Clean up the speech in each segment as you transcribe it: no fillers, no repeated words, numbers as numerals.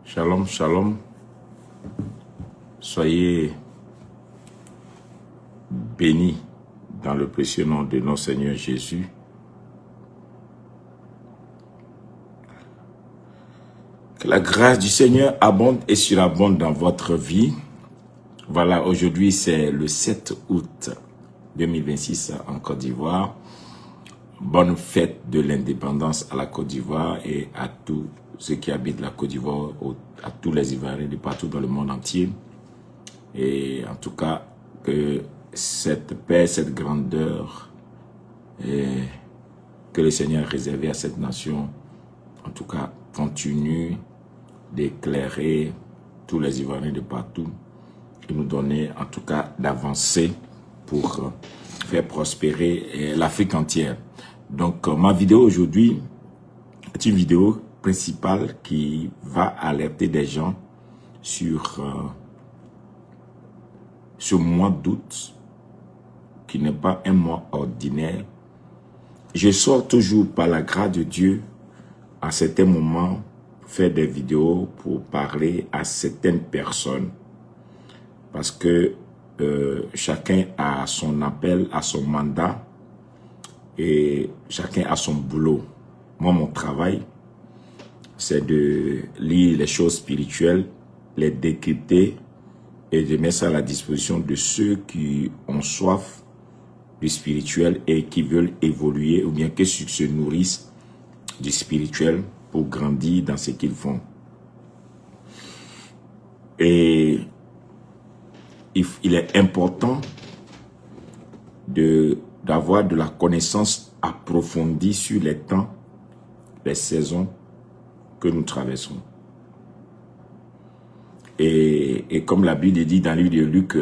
Shalom, shalom. Soyez bénis dans le précieux nom de notre Seigneur Jésus. Que la grâce du Seigneur abonde et surabonde dans votre vie. Voilà, aujourd'hui c'est le 7 août 2026 en Côte d'Ivoire. Bonne fête de l'indépendance à la Côte d'Ivoire et à tous ceux qui habitent la Côte d'Ivoire, à tous les Ivoiriens de partout dans le monde entier. Et en tout cas, que cette paix, cette grandeur que le Seigneur a réservée à cette nation, en tout cas, continue d'éclairer tous les Ivoiriens de partout et nous donner en tout cas d'avancer pour faire prospérer l'Afrique entière. Donc ma vidéo aujourd'hui est une vidéo principale qui va alerter des gens sur ce mois d'août qui n'est pas un mois ordinaire. Je sors toujours par la grâce de Dieu à certains moments faire des vidéos pour parler à certaines personnes parce que chacun a son appel, a son mandat et chacun a son boulot. Moi, mon travail, c'est de lire les choses spirituelles, les décrypter et de mettre ça à la disposition de ceux qui ont soif du spirituel et qui veulent évoluer ou bien qui se nourrissent du spirituel pour grandir dans ce qu'ils font. Et il est important d'avoir de la connaissance approfondie sur les temps, les saisons que nous traversons. Et comme la Bible dit dans le livre de Luc,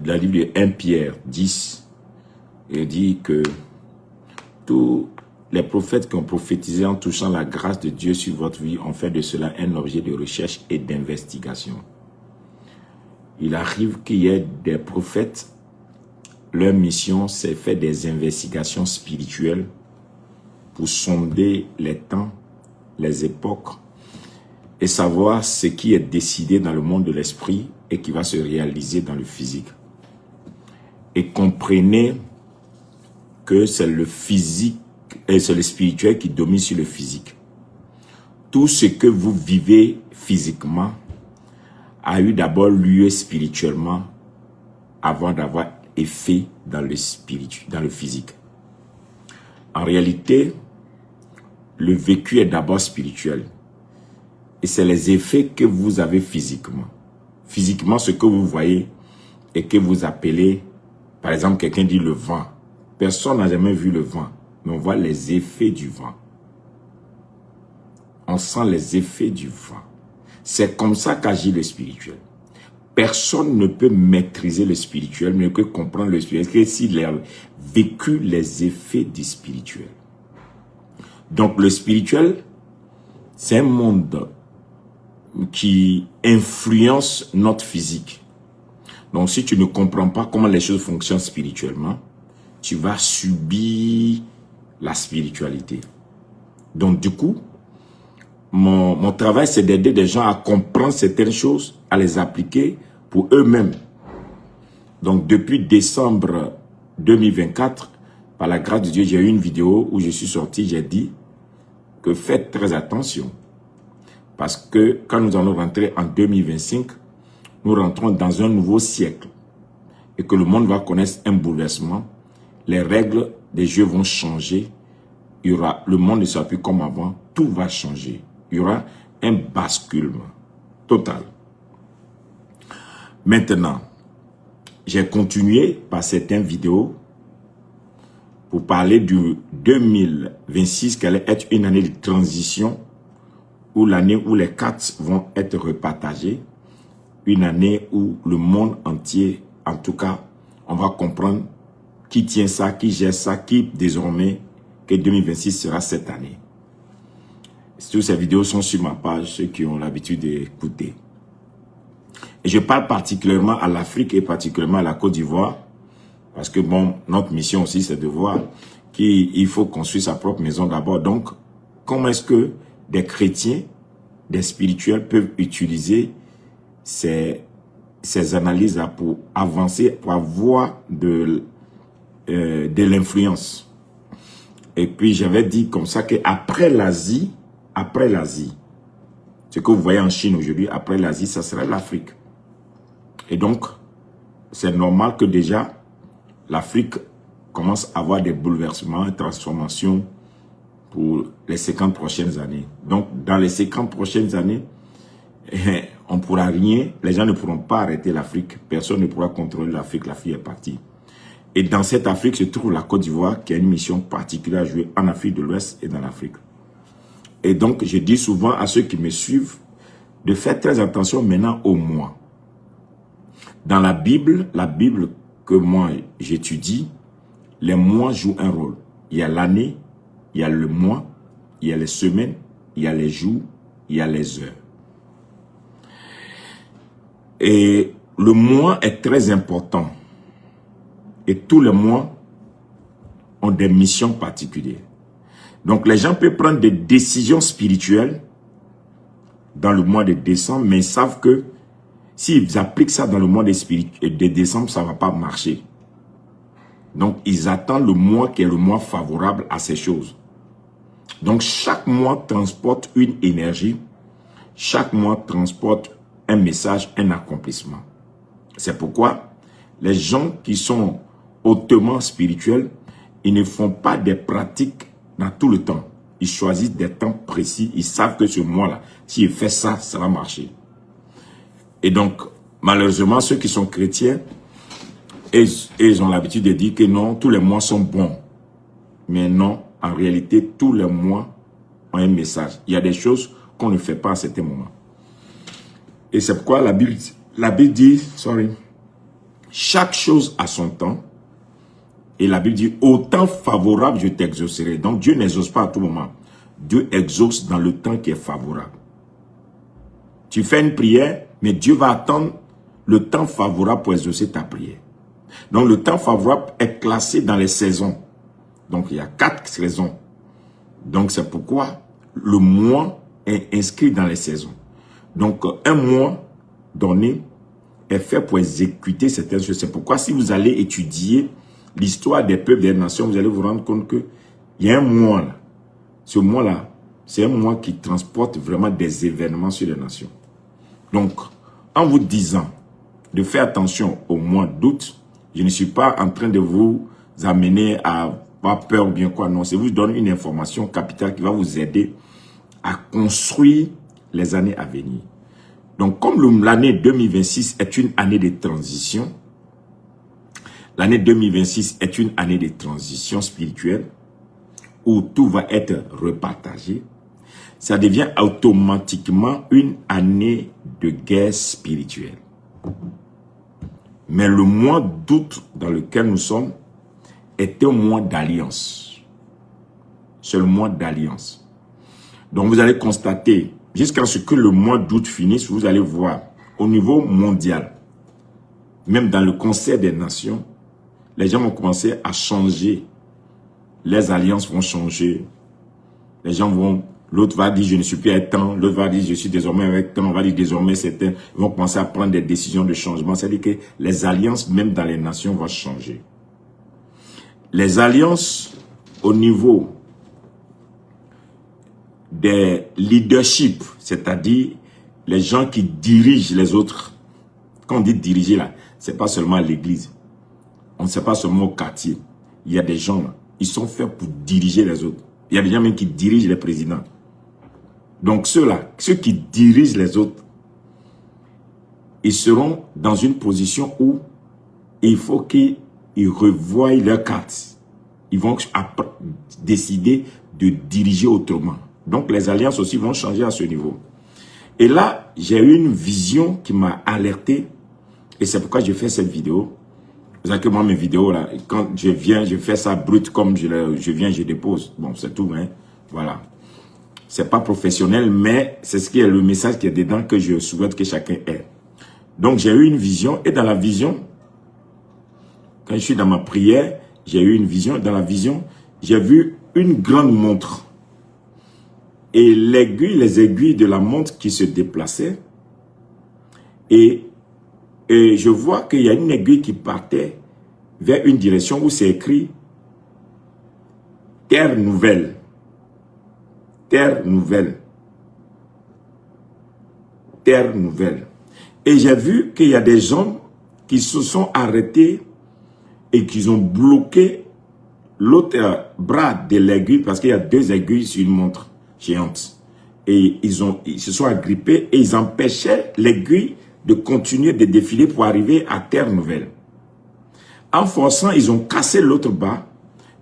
la livre de 1 Pierre 10, il dit que tous les prophètes qui ont prophétisé en touchant la grâce de Dieu sur votre vie ont fait de cela un objet de recherche et d'investigation. Il arrive qu'il y ait des prophètes, leur mission c'est faire des investigations spirituelles pour sonder les temps, les époques et savoir ce qui est décidé dans le monde de l'esprit et qui va se réaliser dans le physique. Et comprenez que c'est le physique et c'est le spirituel qui domine sur le physique. Tout ce que vous vivez physiquement a eu d'abord lieu spirituellement avant d'avoir effet dans le physique. En réalité, le vécu est d'abord spirituel. Et c'est les effets que vous avez physiquement. Physiquement, ce que vous voyez et que vous appelez, par exemple, quelqu'un dit le vent. Personne n'a jamais vu le vent, mais on voit les effets du vent. On sent les effets du vent. C'est comme ça qu'agit le spirituel. Personne ne peut maîtriser le spirituel, mais ne peut comprendre le spirituel que s'il a vécu les effets du spirituel. Donc le spirituel, c'est un monde qui influence notre physique. Donc si tu ne comprends pas comment les choses fonctionnent spirituellement, tu vas subir la spiritualité. Donc du coup, mon travail c'est d'aider des gens à comprendre certaines choses, à les appliquer pour eux-mêmes. Donc depuis décembre 2024, par la grâce de Dieu, j'ai eu une vidéo où je suis sorti, j'ai dit que faites très attention. Parce que quand nous allons rentrer en 2025, nous rentrons dans un nouveau siècle. Et que le monde va connaître un bouleversement. Les règles des jeux vont changer. Le monde ne sera plus comme avant. Tout va changer. Il y aura un basculement total. Maintenant, j'ai continué par certaines vidéos pour parler du 2026, qui allait être une année de transition, ou l'année où les cartes vont être repartagées, une année où le monde entier, en tout cas, on va comprendre qui tient ça, qui gère ça, qui désormais, que 2026 sera cette année. Toutes ces vidéos sont sur ma page, ceux qui ont l'habitude d'écouter. Et je parle particulièrement à l'Afrique et particulièrement à la Côte d'Ivoire, parce que bon, notre mission aussi, c'est de voir qu'il faut construire sa propre maison d'abord. Donc, comment est-ce que des chrétiens, des spirituels peuvent utiliser ces analyses-là pour avancer, pour avoir de l'influence? Et puis, j'avais dit comme ça qu'après l'Asie, ce que vous voyez en Chine aujourd'hui, après l'Asie, ça serait l'Afrique. Et donc, c'est normal que déjà, l'Afrique commence à avoir des bouleversements, des transformations pour les 50 prochaines années. Donc, dans les 50 prochaines années, on ne pourra rien, les gens ne pourront pas arrêter l'Afrique, personne ne pourra contrôler l'Afrique, l'Afrique est partie. Et dans cette Afrique se trouve la Côte d'Ivoire qui a une mission particulière à jouer en Afrique de l'Ouest et dans l'Afrique. Et donc, je dis souvent à ceux qui me suivent de faire très attention maintenant aux mois. Dans la Bible que moi j'étudie, les mois jouent un rôle. Il y a l'année, il y a le mois, il y a les semaines, il y a les jours, il y a les heures. Et le mois est très important. Et tous les mois ont des missions particulières. Donc les gens peuvent prendre des décisions spirituelles dans le mois de décembre, mais ils savent que s'ils appliquent ça dans le mois de décembre, ça ne va pas marcher. Donc, ils attendent le mois qui est le mois favorable à ces choses. Donc, chaque mois transporte une énergie. Chaque mois transporte un message, un accomplissement. C'est pourquoi les gens qui sont hautement spirituels, ils ne font pas des pratiques dans tout le temps. Ils choisissent des temps précis. Ils savent que ce mois-là, s'ils font ça, ça va marcher. Et donc, malheureusement, ceux qui sont chrétiens, ils ont l'habitude de dire que non, tous les mois sont bons. Mais non, en réalité, tous les mois ont un message. Il y a des choses qu'on ne fait pas à certains moments. Et c'est pourquoi la Bible dit, chaque chose a son temps. Et la Bible dit, au temps favorable, je t'exaucerai. Donc Dieu n'exauce pas à tout moment. Dieu exauce dans le temps qui est favorable. Tu fais une prière, mais Dieu va attendre le temps favorable pour exaucer ta prière. Donc le temps favorable est classé dans les saisons. Donc il y a 4 saisons. Donc c'est pourquoi le mois est inscrit dans les saisons. Donc un mois donné est fait pour exécuter certaines choses. C'est pourquoi si vous allez étudier l'histoire des peuples, des nations, vous allez vous rendre compte qu'il y a un mois là. Ce mois-là, c'est un mois qui transporte vraiment des événements sur les nations. Donc, en vous disant de faire attention au mois d'août, je ne suis pas en train de vous amener à avoir peur ou bien quoi. Non, c'est vous donner une information capitale qui va vous aider à construire les années à venir. Donc, comme l'année 2026 est une année de transition, l'année 2026 est une année de transition spirituelle où tout va être repartagé, ça devient automatiquement une année de guerre spirituelle. Mais le mois d'août dans lequel nous sommes est un mois d'alliance. C'est le mois d'alliance. Donc vous allez constater, jusqu'à ce que le mois d'août finisse, vous allez voir, au niveau mondial, même dans le concert des nations, les gens vont commencer à changer. Les alliances vont changer. Les gens vont... L'autre va dire, je ne suis plus avec tant. L'autre va dire, je suis désormais avec tant. On va dire, désormais, certains ils vont commencer à prendre des décisions de changement. C'est-à-dire que les alliances, même dans les nations, vont changer. Les alliances au niveau des leaderships, c'est-à-dire les gens qui dirigent les autres. Quand on dit diriger, là, c'est pas seulement à l'église. On ne sait pas seulement au quartier. Il y a des gens, là, ils sont faits pour diriger les autres. Il y a des gens même qui dirigent les présidents. Donc ceux-là, ceux qui dirigent les autres, ils seront dans une position où il faut qu'ils revoient leurs cartes. Ils vont décider de diriger autrement. Donc les alliances aussi vont changer à ce niveau. Et là, j'ai eu une vision qui m'a alerté. Et c'est pourquoi je fais cette vidéo. Vous savez que moi, mes vidéos, là, quand je viens, je fais ça brut comme je viens, je dépose. Bon, c'est tout, hein. Voilà. C'est pas professionnel, mais c'est ce qui est le message qui est dedans que je souhaite que chacun ait. Donc, j'ai eu une vision. Et dans la vision, quand je suis dans ma prière, j'ai eu une vision. Dans la vision, j'ai vu une grande montre. Et les aiguilles de la montre qui se déplaçaient. Et je vois qu'il y a une aiguille qui partait vers une direction où c'est écrit Terre nouvelle. Terre nouvelle. Terre nouvelle. Et j'ai vu qu'il y a des gens qui se sont arrêtés et qui ont bloqué l'autre bras de l'aiguille parce qu'il y a 2 aiguilles sur une montre géante. Et ils se sont agrippés et ils empêchaient l'aiguille de continuer de défiler pour arriver à Terre nouvelle. En forçant, ils ont cassé l'autre bras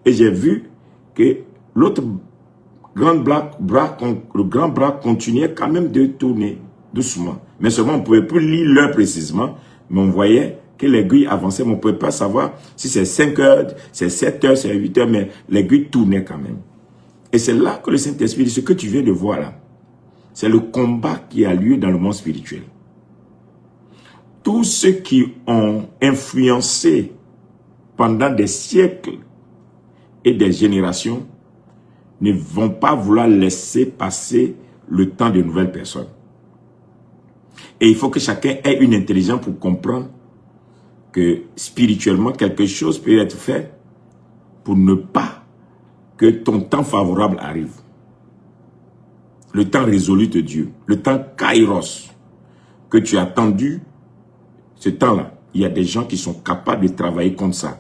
et j'ai vu que l'autre grand bras continuait quand même de tourner doucement. Mais seulement on ne pouvait plus lire l'heure précisément, mais on voyait que l'aiguille avançait, mais on ne pouvait pas savoir si c'est 5 heures, c'est 7 heures, c'est 8 heures, mais l'aiguille tournait quand même. Et c'est là que le Saint-Esprit dit, ce que tu viens de voir là, c'est le combat qui a lieu dans le monde spirituel. Tous ceux qui ont influencé pendant des siècles et des générations ne vont pas vouloir laisser passer le temps de nouvelles personnes. Et il faut que chacun ait une intelligence pour comprendre que spirituellement, quelque chose peut être fait pour ne pas que ton temps favorable arrive. Le temps résolu de Dieu, le temps kairos que tu as attendu, ce temps-là, il y a des gens qui sont capables de travailler comme ça.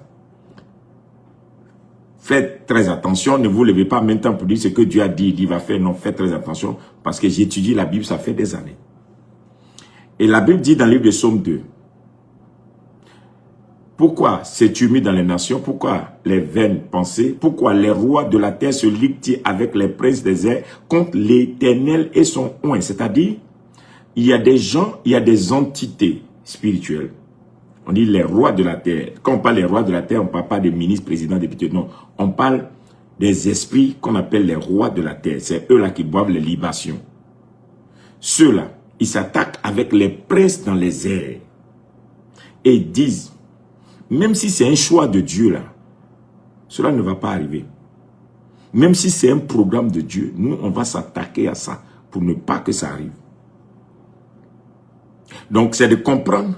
Faites très attention, ne vous levez pas maintenant pour dire ce que Dieu a dit, il va faire. Non, faites très attention, parce que j'étudie la Bible, ça fait des années. Et la Bible dit dans le livre de Psaume 2, pourquoi sais-tu mis dans les nations? Pourquoi les vaines pensées? Pourquoi les rois de la terre se liguent avec les princes des airs contre l'Éternel et son oint? C'est-à-dire, il y a des gens, il y a des entités spirituelles. On dit les rois de la terre. Quand on parle des rois de la terre, on ne parle pas des ministres, présidents, députés. Non, on parle des esprits qu'on appelle les rois de la terre. C'est eux-là qui boivent les libations. Ceux-là, ils s'attaquent avec les princes dans les airs. Et ils disent, même si c'est un choix de Dieu là, cela ne va pas arriver. Même si c'est un programme de Dieu, nous on va s'attaquer à ça pour ne pas que ça arrive. Donc c'est de comprendre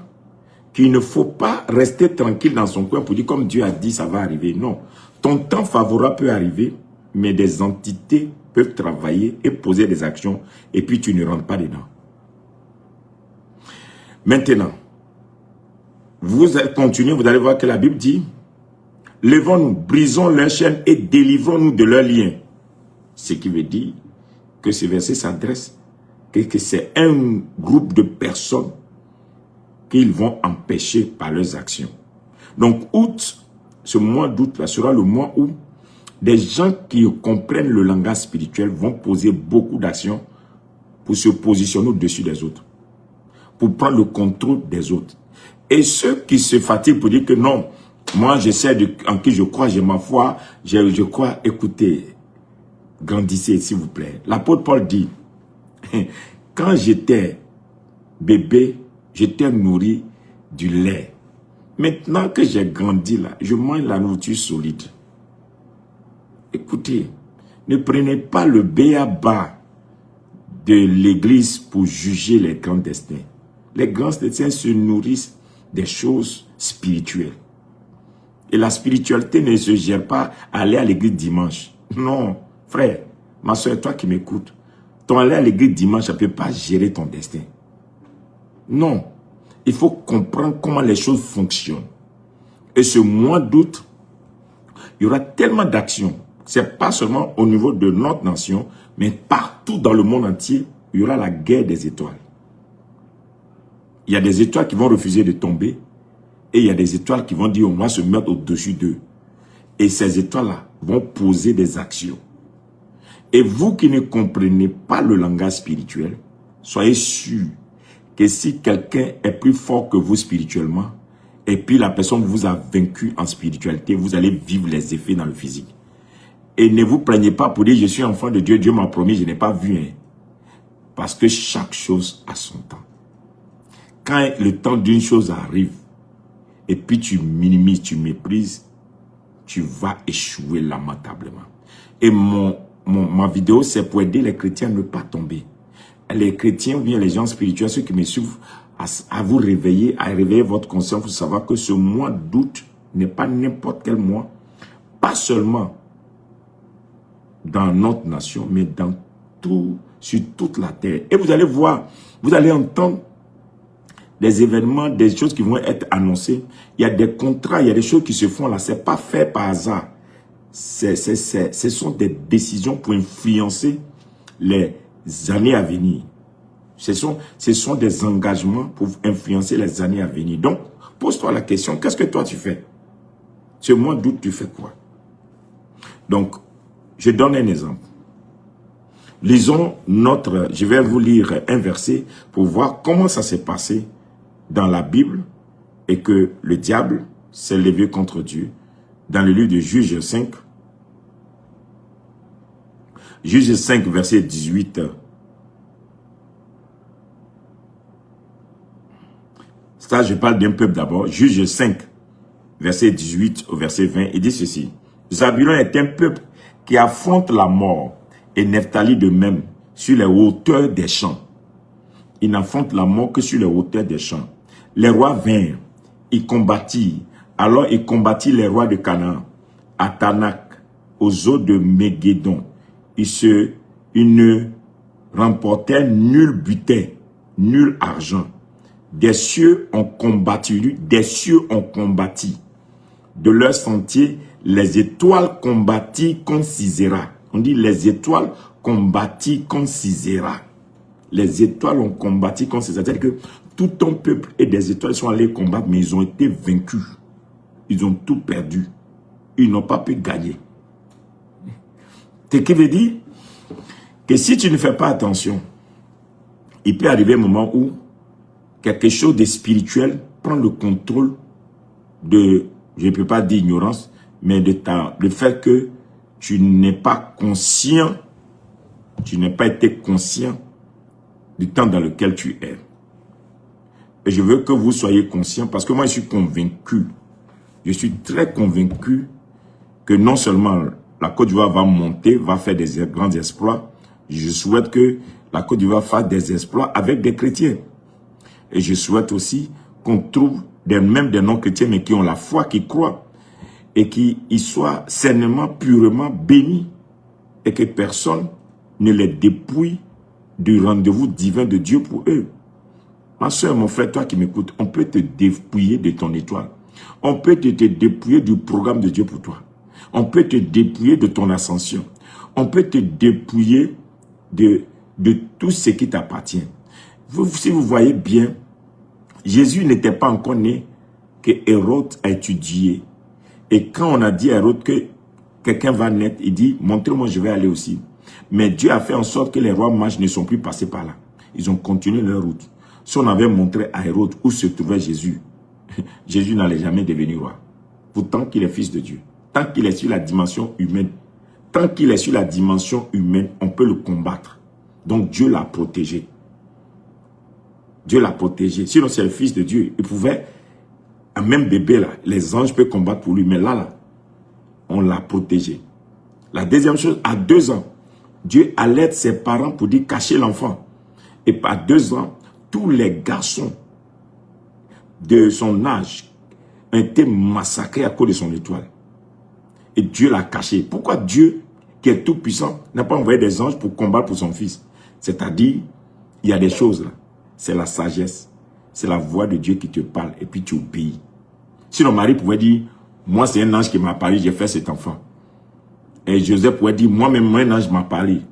qu'il ne faut pas rester tranquille dans son coin pour dire comme Dieu a dit ça va arriver. Non, ton temps favorable peut arriver, mais des entités peuvent travailler et poser des actions et puis tu ne rentres pas dedans. Maintenant, vous continuez, vous allez voir que la Bible dit, levons-nous, brisons leurs chaînes et délivrons-nous de leurs liens. Ce qui veut dire que ce verset s'adresse, que c'est un groupe de personnes qu'ils vont empêcher par leurs actions. Donc, août, ce mois d'août là sera le mois où des gens qui comprennent le langage spirituel vont poser beaucoup d'actions pour se positionner au-dessus des autres, pour prendre le contrôle des autres. Et ceux qui se fatiguent pour dire que non, moi je sais en qui je crois, j'ai ma foi, je crois, écoutez, grandissez s'il vous plaît. L'apôtre Paul dit, quand j'étais bébé, j'étais nourri du lait. Maintenant que j'ai grandi là, je mange la nourriture solide. Écoutez, ne prenez pas le b.a.-ba de l'église pour juger les grands destins. Les grands destins se nourrissent des choses spirituelles. Et la spiritualité ne se gère pas à aller à l'église dimanche. Non, frère, ma soeur, toi qui m'écoutes, ton aller à l'église dimanche, ça ne peut pas gérer ton destin. Non, il faut comprendre comment les choses fonctionnent. Et ce mois d'août, il y aura tellement d'actions. Ce n'est pas seulement au niveau de notre nation, mais partout dans le monde entier, il y aura la guerre des étoiles. Il y a des étoiles qui vont refuser de tomber et il y a des étoiles qui vont dire on va se mettre au-dessus d'eux. Et ces étoiles-là vont poser des actions. Et vous qui ne comprenez pas le langage spirituel, soyez sûrs que si quelqu'un est plus fort que vous spirituellement, et puis la personne vous a vaincu en spiritualité, vous allez vivre les effets dans le physique. Et ne vous plaignez pas pour dire je suis enfant de Dieu, Dieu m'a promis, je n'ai pas vu. Hein. Parce que chaque chose a son temps. Quand le temps d'une chose arrive, et puis tu minimises, tu méprises, tu vas échouer lamentablement. Et ma vidéo, c'est pour aider les chrétiens à ne pas tomber. Les chrétiens ou bien les gens spirituels, ceux qui me suivent, à vous réveiller, à réveiller votre conscience pour savoir que ce mois d'août n'est pas n'importe quel mois, pas seulement dans notre nation, mais dans sur toute la terre. Et vous allez voir, vous allez entendre des événements, des choses qui vont être annoncées. Il y a des contrats, il y a des choses qui se font là. Ce n'est pas fait par hasard. Ce sont des décisions pour influencer les années à venir. Ce sont des engagements pour influencer les années à venir. Donc, pose-toi la question, qu'est-ce que toi tu fais? Ce mois d'août, tu fais quoi? Donc, je donne un exemple. Lisons je vais vous lire un verset pour voir comment ça s'est passé dans la Bible et que le diable s'est levé contre Dieu. Dans le livre de Juges 5, Juges 5, verset 18. Ça, je parle d'un peuple d'abord. Juges 5, verset 18 au verset 20, il dit ceci. Zabulon est un peuple qui affronte la mort, et Nephtali de même, sur les hauteurs des champs. Il n'affronte la mort que sur les hauteurs des champs. Les rois vinrent, ils combattirent. Alors il combattit les rois de Canaan, à Tanak, aux eaux de Mégédon. Ils ne remportèrent nul butin, nul argent. Des cieux ont combattu, De leur sentier, les étoiles combattirent contre Sisera. On dit les étoiles combattirent contre Sisera. Les étoiles ont combattu contre Sisera. C'est-à-dire que tout un peuple et des étoiles sont allés combattre, mais ils ont été vaincus. Ils ont tout perdu. Ils n'ont pas pu gagner. Ce qui veut dire que si tu ne fais pas attention, il peut arriver un moment où quelque chose de spirituel prend le contrôle de, je ne peux pas dire ignorance, mais le fait que tu n'es pas conscient, tu n'as pas été conscient du temps dans lequel tu es. Et je veux que vous soyez conscient parce que moi je suis convaincu, je suis très convaincu que non seulement la Côte d'Ivoire va monter, va faire des grands exploits, je souhaite que la Côte d'Ivoire fasse des exploits avec des chrétiens. Et je souhaite aussi qu'on trouve même des non-chrétiens, mais qui ont la foi, qui croient, et qui y soient sainement, purement bénis, et que personne ne les dépouille du rendez-vous divin de Dieu pour eux. Ma soeur, mon frère, toi qui m'écoutes, on peut te dépouiller de ton étoile. On peut te dépouiller du programme de Dieu pour toi. On peut te dépouiller de ton ascension. On peut te dépouiller de tout ce qui t'appartient. Si vous voyez bien, Jésus n'était pas encore né que Hérode a étudié. Et quand on a dit à Hérode que quelqu'un va naître, il dit, montrez-moi, je vais aller aussi. Mais Dieu a fait en sorte que les rois mages ne sont plus passés par là. Ils ont continué leur route. Si on avait montré à Hérode où se trouvait Jésus, Jésus n'allait jamais devenir roi. Pourtant qu'il est fils de Dieu. Tant qu'il est sur la dimension humaine, on peut le combattre. Donc Dieu l'a protégé. Dieu l'a protégé. Sinon, c'est le fils de Dieu. Il pouvait, un même bébé là, les anges peuvent combattre pour lui. Mais là, on l'a protégé. La deuxième chose, à 2 ans, Dieu alerte ses parents pour dire cacher l'enfant. Et à 2 ans, tous les garçons de son âge ont été massacrés à cause de son étoile. Et Dieu l'a caché. Pourquoi Dieu, qui est tout puissant, n'a pas envoyé des anges pour combattre pour son fils? C'est-à-dire, il y a des choses là. C'est la sagesse. C'est la voix de Dieu qui te parle et puis tu obéis. Sinon, Marie pouvait dire, moi c'est un ange qui m'a parlé, j'ai fait cet enfant. Et Joseph pouvait dire, moi-même un ange m'a parlé.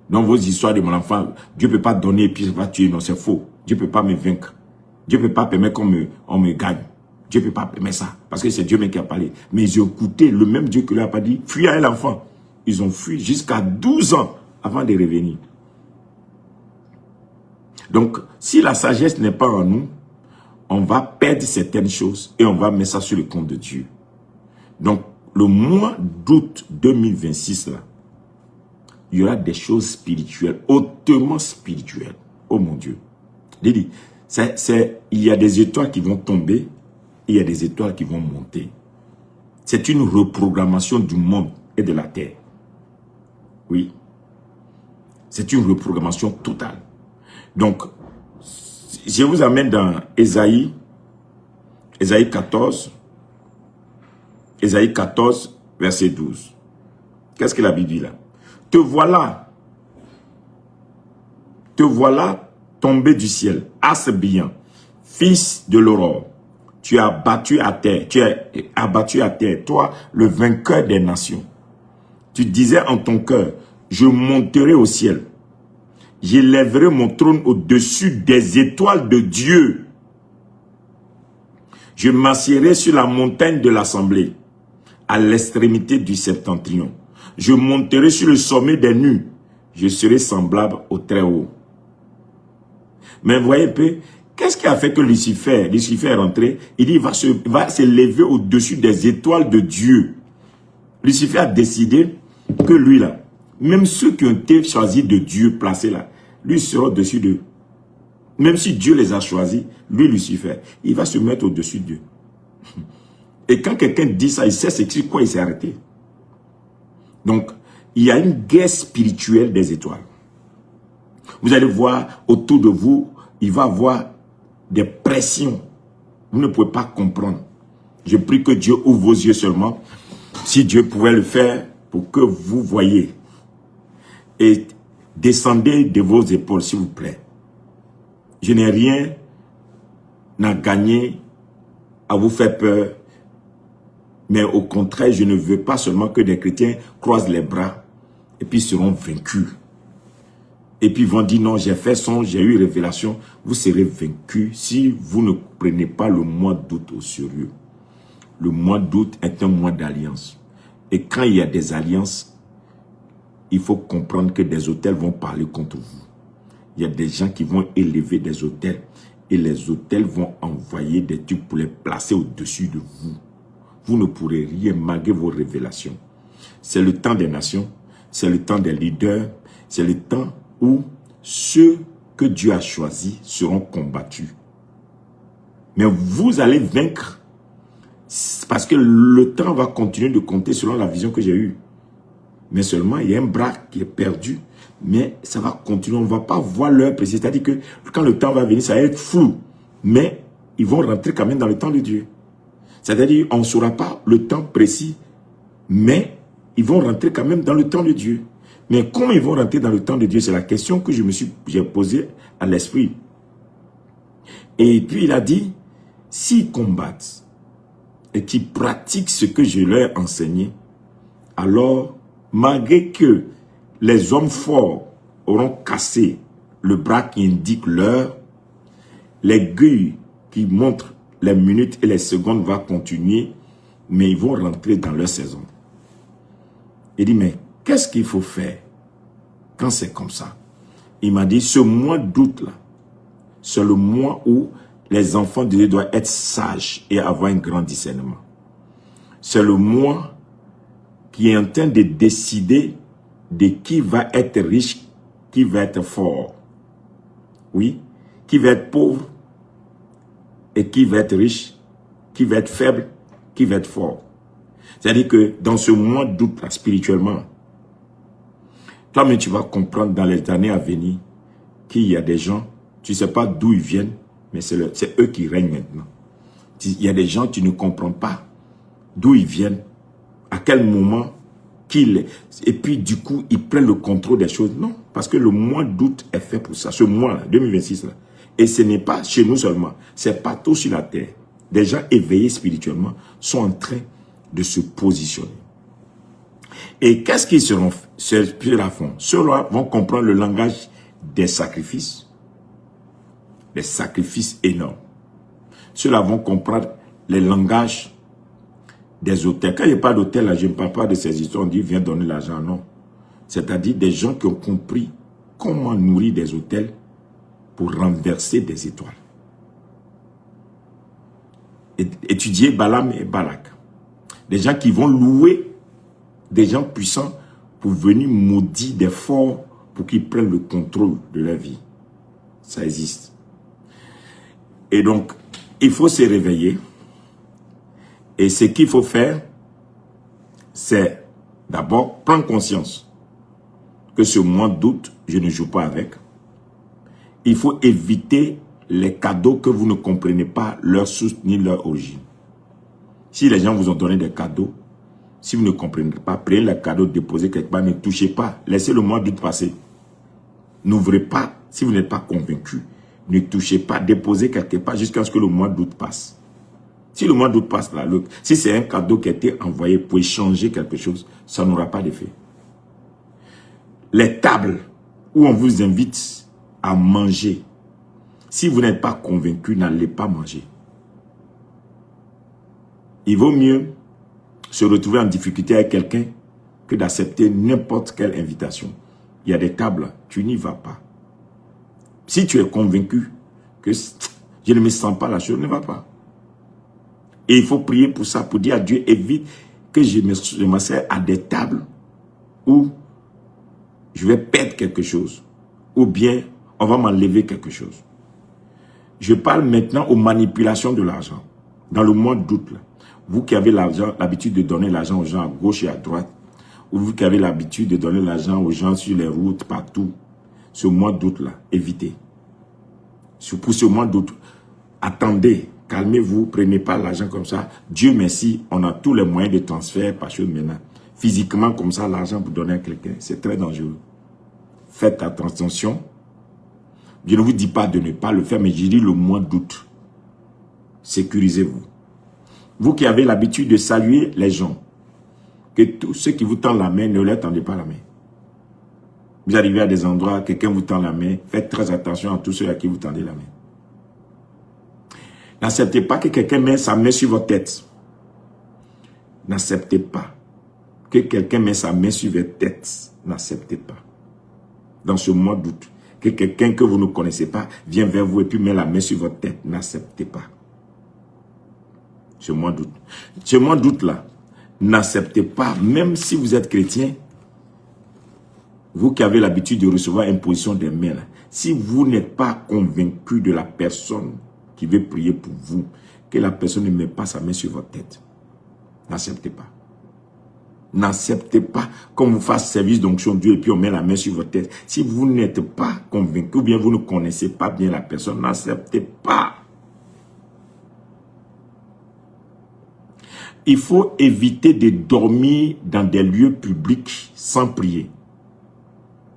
Dans vos histoires de mon enfant, Dieu ne peut pas donner et puis il va tuer. Non, c'est faux. Dieu ne peut pas me vaincre. Dieu ne peut pas permettre qu'on me gagne. Dieu ne peut pas permettre ça. Parce que c'est Dieu même qui a parlé. Mais ils ont écouté le même Dieu qui leur a pas dit, fuis à l'enfant. Ils ont fui jusqu'à 12 ans avant de revenir. Donc, si la sagesse n'est pas en nous, on va perdre certaines choses et on va mettre ça sur le compte de Dieu. Donc, le mois d'août 2026, là, il y aura des choses spirituelles, hautement spirituelles. Oh mon Dieu. Il y a des étoiles qui vont tomber et il y a des étoiles qui vont monter. C'est une reprogrammation du monde et de la terre. Oui. C'est une reprogrammation totale. Donc, je vous amène dans Ésaïe 14, verset 12. Qu'est-ce que la Bible dit là? Te voilà tombé du ciel, Asbien, fils de l'aurore. Tu es abattu à terre, toi, le vainqueur des nations. Tu disais en ton cœur, je monterai au ciel. J'élèverai mon trône au-dessus des étoiles de Dieu. Je m'assiérai sur la montagne de l'assemblée, à l'extrémité du septentrion. Je monterai sur le sommet des nues. Je serai semblable au Très-Haut. Mais vous voyez un peu, qu'est-ce qui a fait que Lucifer est rentré? Il dit, il va s'élever au-dessus des étoiles de Dieu. Lucifer a décidé que lui là, même ceux qui ont été choisis de Dieu, placés là, lui sera au-dessus d'eux. Même si Dieu les a choisis, lui Lucifer, il va se mettre au-dessus d'eux. Et quand quelqu'un dit ça, il sait c'est quoi il s'est arrêté. Donc, il y a une guerre spirituelle des étoiles. Vous allez voir autour de vous, il va y avoir des pressions. Vous ne pouvez pas comprendre. Je prie que Dieu ouvre vos yeux seulement. Si Dieu pouvait le faire pour que vous voyez. Et descendez de vos épaules, s'il vous plaît. Je n'ai rien à gagner à vous faire peur. Mais au contraire, je ne veux pas seulement que des chrétiens croisent les bras et puis seront vaincus. Et puis vont dire non, j'ai fait son, j'ai eu révélation. Vous serez vaincus si vous ne prenez pas le mois d'août au sérieux. Le mois d'août est un mois d'alliance. Et quand il y a des alliances, il faut comprendre que des autels vont parler contre vous. Il y a des gens qui vont élever des autels. Et les autels vont envoyer des trucs pour les placer au-dessus de vous. Vous ne pourrez rien malgré vos révélations. C'est le temps des nations. C'est le temps des leaders. C'est le temps où ceux que Dieu a choisis seront combattus. Mais vous allez vaincre parce que le temps va continuer de compter selon la vision que j'ai eue. Mais seulement, il y a un bras qui est perdu. Mais ça va continuer. On ne va pas voir l'heure précise. C'est-à-dire que quand le temps va venir, ça va être flou. Mais ils vont rentrer quand même dans le temps de Dieu. C'est-à-dire qu'on ne saura pas le temps précis. Mais ils vont rentrer quand même dans le temps de Dieu. Mais comment ils vont rentrer dans le temps de Dieu? C'est la question que j'ai posée à l'esprit. Et puis il a dit, s'ils combattent et qu'ils pratiquent ce que je leur ai enseigné, alors, malgré que les hommes forts auront cassé le bras qui indique l'heure, l'aiguille qui montre les minutes et les secondes va continuer, mais ils vont rentrer dans leur saison. Il dit, mais qu'est-ce qu'il faut faire quand c'est comme ça? Il m'a dit, ce mois d'août-là, c'est le mois où les enfants de Dieu doivent être sages et avoir un grand discernement. C'est le mois qui est en train de décider de qui va être riche, qui va être fort. Oui, qui va être pauvre et qui va être riche, qui va être faible, qui va être fort. C'est-à-dire que dans ce mois d'août, spirituellement, toi-même tu vas comprendre dans les années à venir qu'il y a des gens, tu ne sais pas d'où ils viennent, mais c'est eux qui règnent maintenant. Il y a des gens, tu ne comprends pas d'où ils viennent, à quel moment, et puis du coup, ils prennent le contrôle des choses. Non, parce que le mois d'août est fait pour ça, ce mois-là, 2026 là. Et ce n'est pas chez nous seulement, c'est partout sur la terre. Des gens éveillés spirituellement sont en train de se positionner. Et qu'est-ce qu'ils seront ceux-là font? Ceux-là vont comprendre le langage des sacrifices énormes. Ceux-là vont comprendre les langages des hôtels. Quand il n'y a pas d'hôtel, là, je ne parle pas de ces histoires, on dit viens donner l'argent, non. C'est-à-dire des gens qui ont compris comment nourrir des hôtels pour renverser des étoiles. Étudier Balaam et Balak. Des gens qui vont louer des gens puissants pour venir maudire des forts pour qu'ils prennent le contrôle de leur vie. Ça existe. Et donc, il faut se réveiller. Et ce qu'il faut faire, c'est d'abord prendre conscience que ce mois d'août, je ne joue pas avec. Il faut éviter les cadeaux que vous ne comprenez pas leur source ni leur origine. Si les gens vous ont donné des cadeaux, si vous ne comprenez pas, prenez les cadeaux, déposez quelque part, ne touchez pas. Laissez le mois d'août passer. N'ouvrez pas, si vous n'êtes pas convaincu, ne touchez pas, déposez quelque part jusqu'à ce que le mois d'août passe. Si le mois d'août passe là, si c'est un cadeau qui a été envoyé pour échanger quelque chose, ça n'aura pas d'effet. Les tables où on vous invite à manger, si vous n'êtes pas convaincu, n'allez pas manger. Il vaut mieux se retrouver en difficulté avec quelqu'un que d'accepter n'importe quelle invitation. Il y a des tables, tu n'y vas pas. Si tu es convaincu que je ne me sens pas la chose, ne va pas. Et il faut prier pour ça, pour dire à Dieu, évite que je m'asseye à des tables où je vais perdre quelque chose, ou bien on va m'enlever quelque chose. Je parle maintenant aux manipulations de l'argent. Dans le mois d'août, vous qui avez l'habitude de donner l'argent aux gens à gauche et à droite, ou vous qui avez l'habitude de donner l'argent aux gens sur les routes, partout, ce mois d'août-là, évitez. Pour ce mois d'août, attendez, calmez-vous, prenez pas l'argent comme ça. Dieu merci, on a tous les moyens de transfert par chose maintenant. Physiquement, comme ça, l'argent pour donner à quelqu'un, c'est très dangereux. Faites attention. Je ne vous dis pas de ne pas le faire, mais je dis le mois d'août. Sécurisez-vous. Vous qui avez l'habitude de saluer les gens, que tous ceux qui vous tendent la main, ne leur tendez pas la main. Vous arrivez à des endroits, quelqu'un vous tend la main, faites très attention à tous ceux à qui vous tendez la main. N'acceptez pas que quelqu'un mette sa main sur votre tête. N'acceptez pas que quelqu'un mette sa main sur votre tête. N'acceptez pas. Dans ce mois d'août, que quelqu'un que vous ne connaissez pas vient vers vous et puis met la main sur votre tête. N'acceptez pas. Ce mois d'août. Ce mois d'août-là, n'acceptez pas, même si vous êtes chrétien, vous qui avez l'habitude de recevoir imposition des mains, là, si vous n'êtes pas convaincu de la personne qui veut prier pour vous, que la personne ne met pas sa main sur votre tête, n'acceptez pas. N'acceptez pas qu'on vous fasse service d'onction Dieu et puis on met la main sur votre tête. Si vous n'êtes pas convaincu ou bien vous ne connaissez pas bien la personne, n'acceptez pas. Il faut éviter de dormir dans des lieux publics sans prier.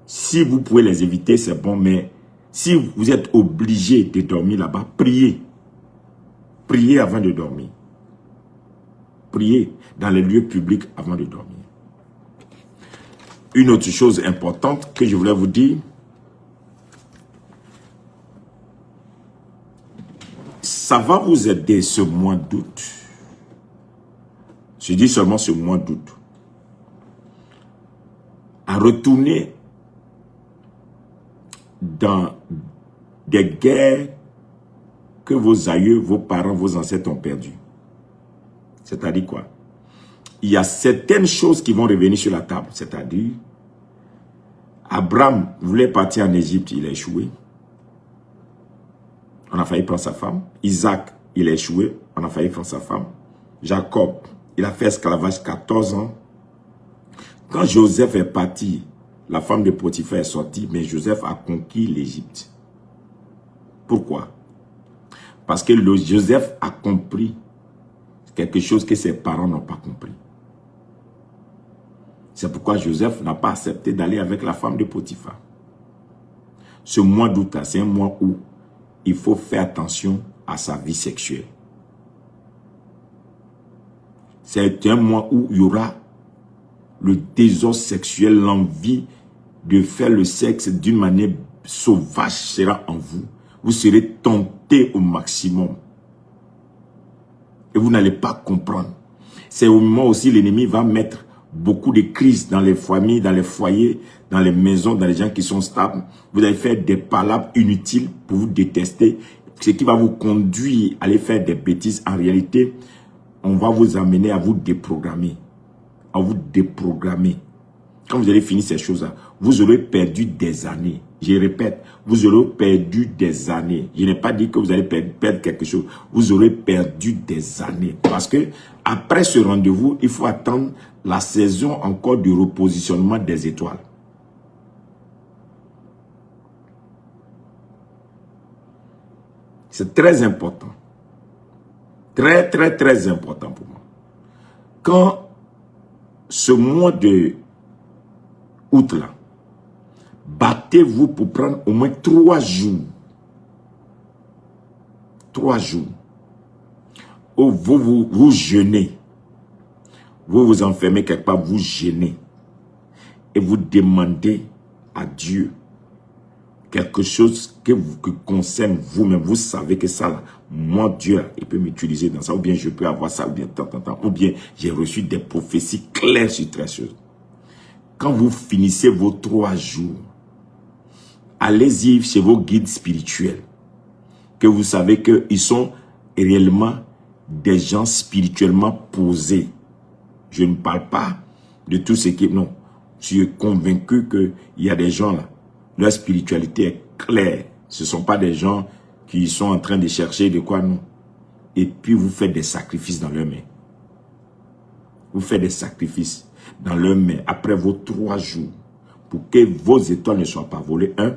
Si vous pouvez les éviter, c'est bon, mais si vous êtes obligé de dormir là-bas, priez. Priez avant de dormir. Priez dans les lieux publics avant de dormir. Une autre chose importante que je voulais vous dire, ça va vous aider ce mois d'août. Je dis seulement ce mois d'août, à retourner dans des guerres que vos aïeux, vos parents, vos ancêtres ont perdues. C'est-à-dire quoi? Il y a certaines choses qui vont revenir sur la table. C'est-à-dire, Abraham voulait partir en Égypte, il a échoué. On a failli prendre sa femme. Isaac, il a échoué, on a failli prendre sa femme. Jacob, il a fait esclavage 14 ans. Quand Joseph est parti, la femme de Potiphar est sortie, mais Joseph a conquis l'Égypte. Pourquoi? Parce que Joseph a compris quelque chose que ses parents n'ont pas compris. C'est pourquoi Joseph n'a pas accepté d'aller avec la femme de Potiphar. Ce mois d'août, c'est un mois où il faut faire attention à sa vie sexuelle. C'est un mois où il y aura le désordre sexuel, l'envie de faire le sexe d'une manière sauvage sera en vous. Vous serez tenté au maximum. Et vous n'allez pas comprendre. C'est au moment aussi l'ennemi va mettre beaucoup de crises dans les familles, dans les foyers, dans les maisons, dans les gens qui sont stables. Vous allez faire des palabres inutiles pour vous détester, ce qui va vous conduire à aller faire des bêtises. En réalité, on va vous amener à vous déprogrammer. À vous déprogrammer. Quand vous allez finir ces choses-là, vous aurez perdu des années. Je répète, vous aurez perdu des années. Je n'ai pas dit que vous allez perdre quelque chose. Vous aurez perdu des années. Parce que après ce rendez-vous, il faut attendre la saison encore du repositionnement des étoiles. C'est très important. Très, très, très important pour moi. Quand ce mois de août là, battez-vous pour prendre au moins 3 jours. 3 jours. Où vous jeûnez. Vous vous enfermez quelque part, vous jeûnez. Et vous demandez à Dieu quelque chose que concerne vous-même. Vous savez que ça, là, moi, Dieu, il peut m'utiliser dans ça. Ou bien je peux avoir ça, ou bien tant. Ou bien j'ai reçu des prophéties claires sur très choses. Quand vous finissez vos 3 jours, allez-y chez vos guides spirituels. Que vous savez qu'ils sont réellement des gens spirituellement posés. Je ne parle pas de tout ce qui... Non, je suis convaincu qu'il y a des gens là, leur spiritualité est claire. Ce ne sont pas des gens qui sont en train de chercher de quoi, non. Et puis vous faites des sacrifices dans leurs mains. Vous faites des sacrifices dans leurs mains après vos 3 jours. Pour que vos étoiles ne soient pas volées. 1.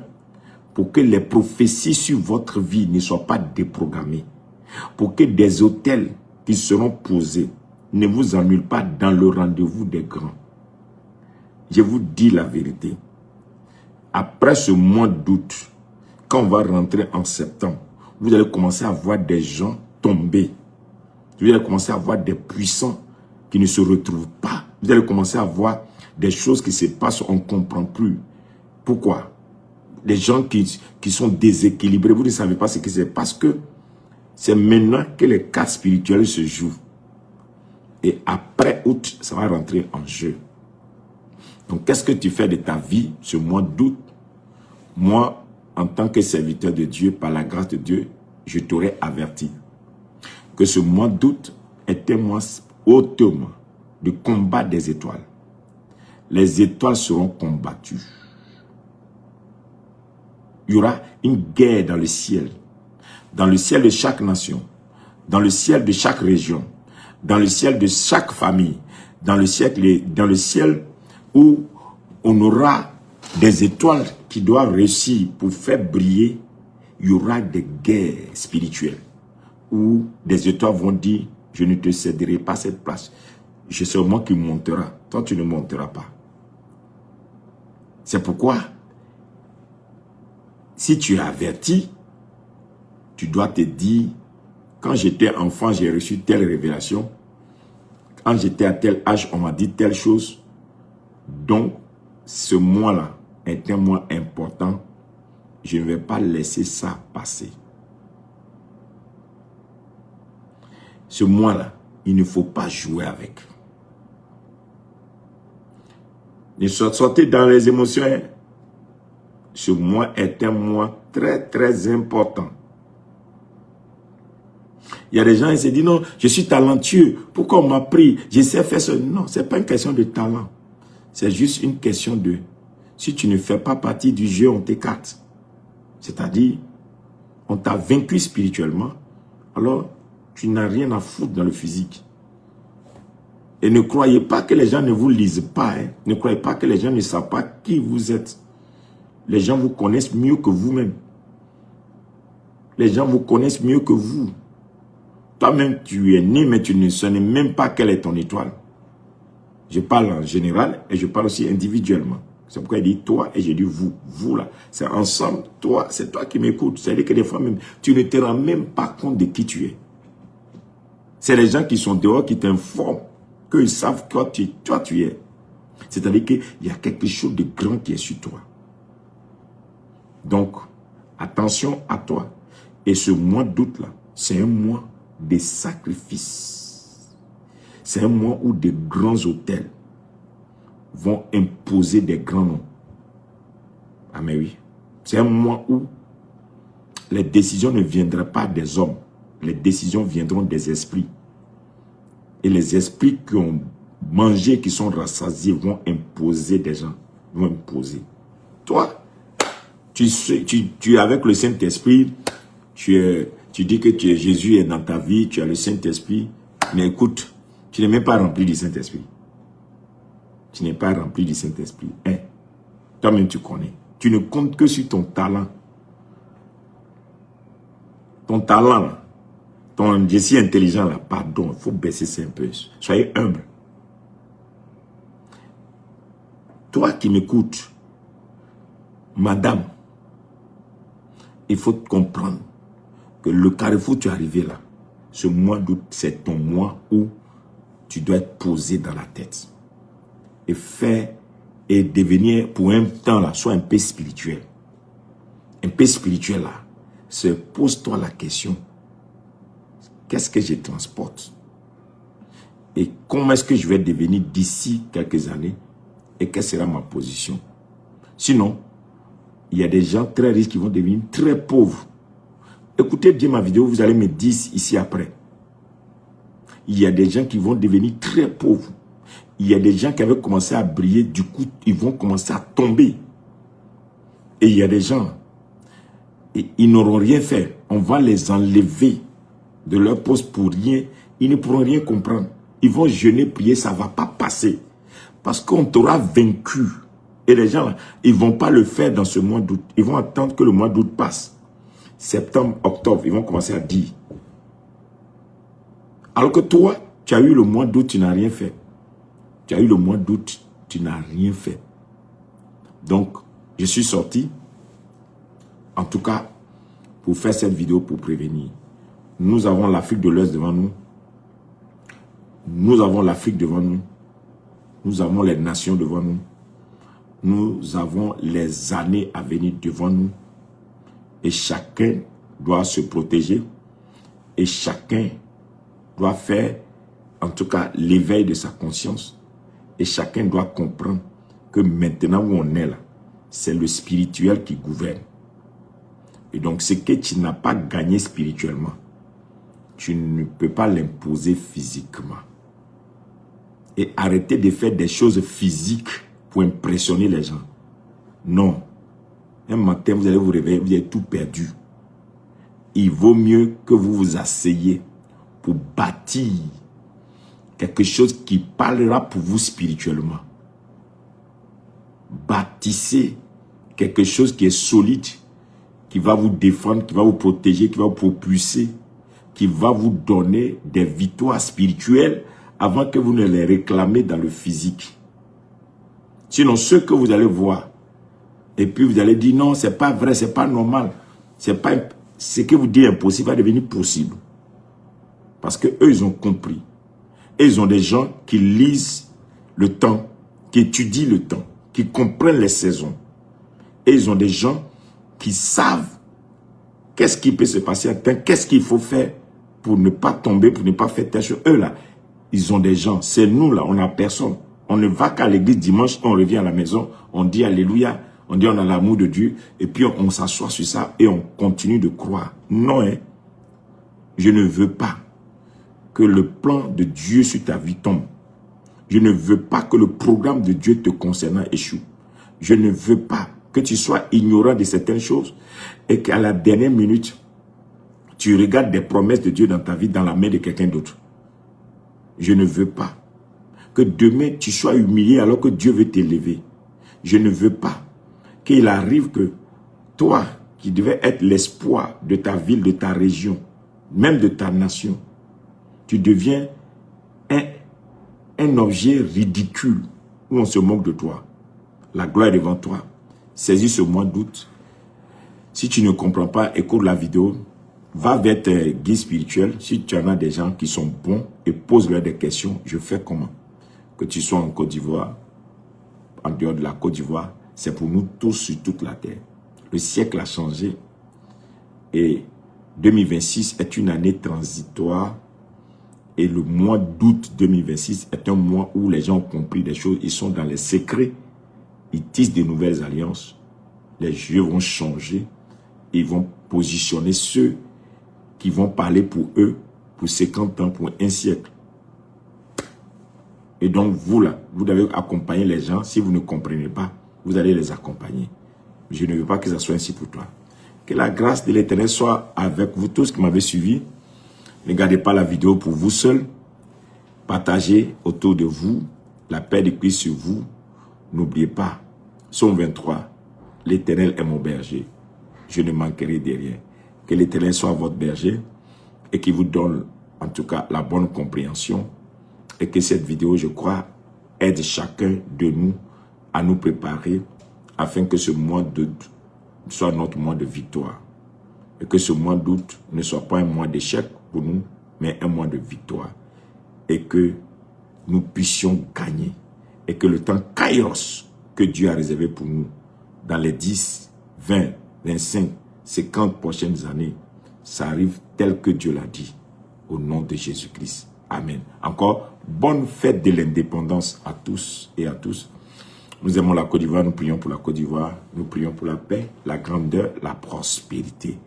Pour que les prophéties sur votre vie ne soient pas déprogrammées. Pour que des autels qui seront posés ne vous annulent pas dans le rendez-vous des grands. Je vous dis la vérité. Après ce mois d'août, quand on va rentrer en septembre, vous allez commencer à voir des gens tomber. Vous allez commencer à voir des puissants qui ne se retrouvent pas. Vous allez commencer à voir des choses qui se passent, on ne comprend plus. Pourquoi? Des gens qui sont déséquilibrés, vous ne savez pas ce qui se passe. Parce que c'est maintenant que les cartes spirituelles se jouent. Et après août, ça va rentrer en jeu. Donc, qu'est-ce que tu fais de ta vie ce mois d'août? Moi, en tant que serviteur de Dieu, par la grâce de Dieu, je t'aurais averti que ce mois d'août est un mois hautement de combat des étoiles. Les étoiles seront combattues. Il y aura une guerre dans le ciel de chaque nation, dans le ciel de chaque région, dans le ciel de chaque famille, dans le ciel où on aura des étoiles qui doivent réussir pour faire briller. Il y aura des guerres spirituelles où des étoiles vont dire, je ne te céderai pas cette place. Je sais moi qui montera, toi tu ne monteras pas. C'est pourquoi, si tu es averti, tu dois te dire, quand j'étais enfant, j'ai reçu telle révélation. Quand j'étais à tel âge, on m'a dit telle chose. Donc, ce mois-là est un mois important. Je ne vais pas laisser ça passer. Ce mois-là, il ne faut pas jouer avec. Ne sortez dans les émotions. Ce mois est un mois très, très important. Il y a des gens qui se disent, non, je suis talentueux. Pourquoi on m'a pris? Je sais faire ça. Non, ce n'est pas une question de talent. C'est juste une question de, si tu ne fais pas partie du jeu, on t'écarte. C'est-à-dire, on t'a vaincu spirituellement, alors tu n'as rien à foutre dans le physique. Et ne croyez pas que les gens ne vous lisent pas. Hein. Ne croyez pas que les gens ne savent pas qui vous êtes. Les gens vous connaissent mieux que vous-même. Les gens vous connaissent mieux que vous. Toi-même, tu es né, mais tu ne sais même pas quelle est ton étoile. Je parle en général et je parle aussi individuellement. C'est pourquoi il dit toi et je dis vous. Vous là, c'est ensemble. Toi, c'est toi qui m'écoutes. C'est-à-dire que des fois même, tu ne te rends même pas compte de qui tu es. C'est les gens qui sont dehors qui t'informent, qu'ils savent toi tu es. C'est-à-dire qu'il y a quelque chose de grand qui est sur toi. Donc, attention à toi. Et ce mois d'août là, c'est un mois des sacrifices. C'est un mois où des grands hôtels vont imposer des grands noms. Ah mais oui. C'est un mois où les décisions ne viendraient pas des hommes. Les décisions viendront des esprits. Et les esprits qui ont mangé, qui sont rassasiés, vont imposer des gens. Vont imposer. Toi, Tu es avec le Saint-Esprit, tu dis que Jésus est dans ta vie, tu as le Saint-Esprit, mais écoute, tu n'es même pas rempli du Saint-Esprit. Tu n'es pas rempli du Saint-Esprit. Hein? Toi-même, tu connais. Tu ne comptes que sur ton talent. Ton talent, là. Je suis intelligent, là. Pardon, il faut baisser ça un peu. Soyez humble. Toi qui m'écoutes, madame, il faut comprendre que le carrefour où tu es arrivé là, ce mois d'août, c'est ton mois où tu dois être posé dans la tête. Et faire, et devenir pour un temps là, soit un peu spirituel. Un peu spirituel là. Pose-toi la question. Qu'est-ce que je transporte? Et comment est-ce que je vais devenir d'ici quelques années? Et quelle sera ma position? Sinon, il y a des gens très riches qui vont devenir très pauvres. Écoutez bien ma vidéo, vous allez me dire ici après. Il y a des gens qui vont devenir très pauvres. Il y a des gens qui avaient commencé à briller, du coup, ils vont commencer à tomber. Et il y a des gens, ils n'auront rien fait. On va les enlever de leur poste pour rien. Ils ne pourront rien comprendre. Ils vont jeûner, prier, ça ne va pas passer. Parce qu'on t'aura vaincu. Et les gens, ils ne vont pas le faire dans ce mois d'août. Ils vont attendre que le mois d'août passe. Septembre, octobre, ils vont commencer à dire. Alors que toi, tu as eu le mois d'août, tu n'as rien fait. Tu as eu le mois d'août, tu n'as rien fait. Donc, je suis sorti, en tout cas, pour faire cette vidéo pour prévenir. Nous avons l'Afrique de l'Ouest devant nous. Nous avons l'Afrique devant nous. Nous avons les nations devant nous. Nous avons les années à venir devant nous. Et chacun doit se protéger. Et chacun doit faire, en tout cas, l'éveil de sa conscience. Et chacun doit comprendre que maintenant où on est là, c'est le spirituel qui gouverne. Et donc, ce que tu n'as pas gagné spirituellement, tu ne peux pas l'imposer physiquement. Et arrêtez de faire des choses physiques pour impressionner les gens. Non. Un matin, vous allez vous réveiller, vous avez tout perdu. Il vaut mieux que vous vous asseyez pour bâtir quelque chose qui parlera pour vous spirituellement. Bâtissez quelque chose qui est solide, qui va vous défendre, qui va vous protéger, qui va vous propulser, qui va vous donner des victoires spirituelles avant que vous ne les réclamez dans le physique. Sinon, ce que vous allez voir, et puis vous allez dire non, c'est pas vrai, c'est pas normal, c'est pas, ce que vous dites impossible va devenir possible. Parce que eux, ils ont compris. Et ils ont des gens qui lisent le temps, qui étudient le temps, qui comprennent les saisons. Et ils ont des gens qui savent qu'est-ce qui peut se passer à temps, qu'est-ce qu'il faut faire pour ne pas tomber, pour ne pas faire telle chose. Eux là, ils ont des gens. C'est nous là, on n'a personne. On ne va qu'à l'église dimanche, on revient à la maison, on dit alléluia, on dit on a l'amour de Dieu, et puis on s'assoit sur ça et on continue de croire. Non, hein. Je ne veux pas que le plan de Dieu sur ta vie tombe. Je ne veux pas que le programme de Dieu te concernant échoue. Je ne veux pas que tu sois ignorant de certaines choses et qu'à la dernière minute, tu regardes des promesses de Dieu dans ta vie dans la main de quelqu'un d'autre. Je ne veux pas que demain tu sois humilié alors que Dieu veut t'élever. Je ne veux pas qu'il arrive que toi, qui devais être l'espoir de ta ville, de ta région, même de ta nation, tu deviens un objet ridicule où on se moque de toi. La gloire est devant toi. Saisis ce mois d'août. Si tu ne comprends pas, écoute la vidéo. Va vers tes guides spirituels. Si tu en as des gens qui sont bons et pose-leur des questions, je fais comment? Que tu sois en Côte d'Ivoire, en dehors de la Côte d'Ivoire, c'est pour nous tous sur toute la terre. Le siècle a changé et 2026 est une année transitoire et le mois d'août 2026 est un mois où les gens ont compris des choses, ils sont dans les secrets, ils tissent de nouvelles alliances, les jeux vont changer, ils vont positionner ceux qui vont parler pour eux, pour 50 ans, pour un siècle. Et donc vous là, vous devez accompagner les gens, si vous ne comprenez pas, vous allez les accompagner. Je ne veux pas que ça soit ainsi pour toi. Que la grâce de l'Éternel soit avec vous tous qui m'avez suivi. Ne gardez pas la vidéo pour vous seuls. Partagez autour de vous. La paix de Christ sur vous. N'oubliez pas, Psaume 23, l'Éternel est mon berger. Je ne manquerai de rien. Que l'Éternel soit votre berger et qu'il vous donne en tout cas la bonne compréhension. Et que cette vidéo, je crois, aide chacun de nous à nous préparer afin que ce mois d'août soit notre mois de victoire. Et que ce mois d'août ne soit pas un mois d'échec pour nous, mais un mois de victoire. Et que nous puissions gagner. Et que le temps kairos que Dieu a réservé pour nous dans les 10, 20, 25, 50 prochaines années, ça arrive tel que Dieu l'a dit. Au nom de Jésus-Christ. Amen. Encore, bonne fête de l'indépendance à tous et à tous. Nous aimons la Côte d'Ivoire, nous prions pour la Côte d'Ivoire, nous prions pour la paix, la grandeur, la prospérité.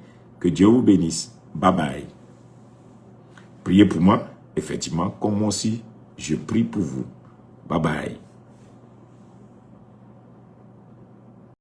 Que Dieu vous bénisse. Bye bye. Priez pour moi, effectivement, comme moi aussi, je prie pour vous. Bye bye.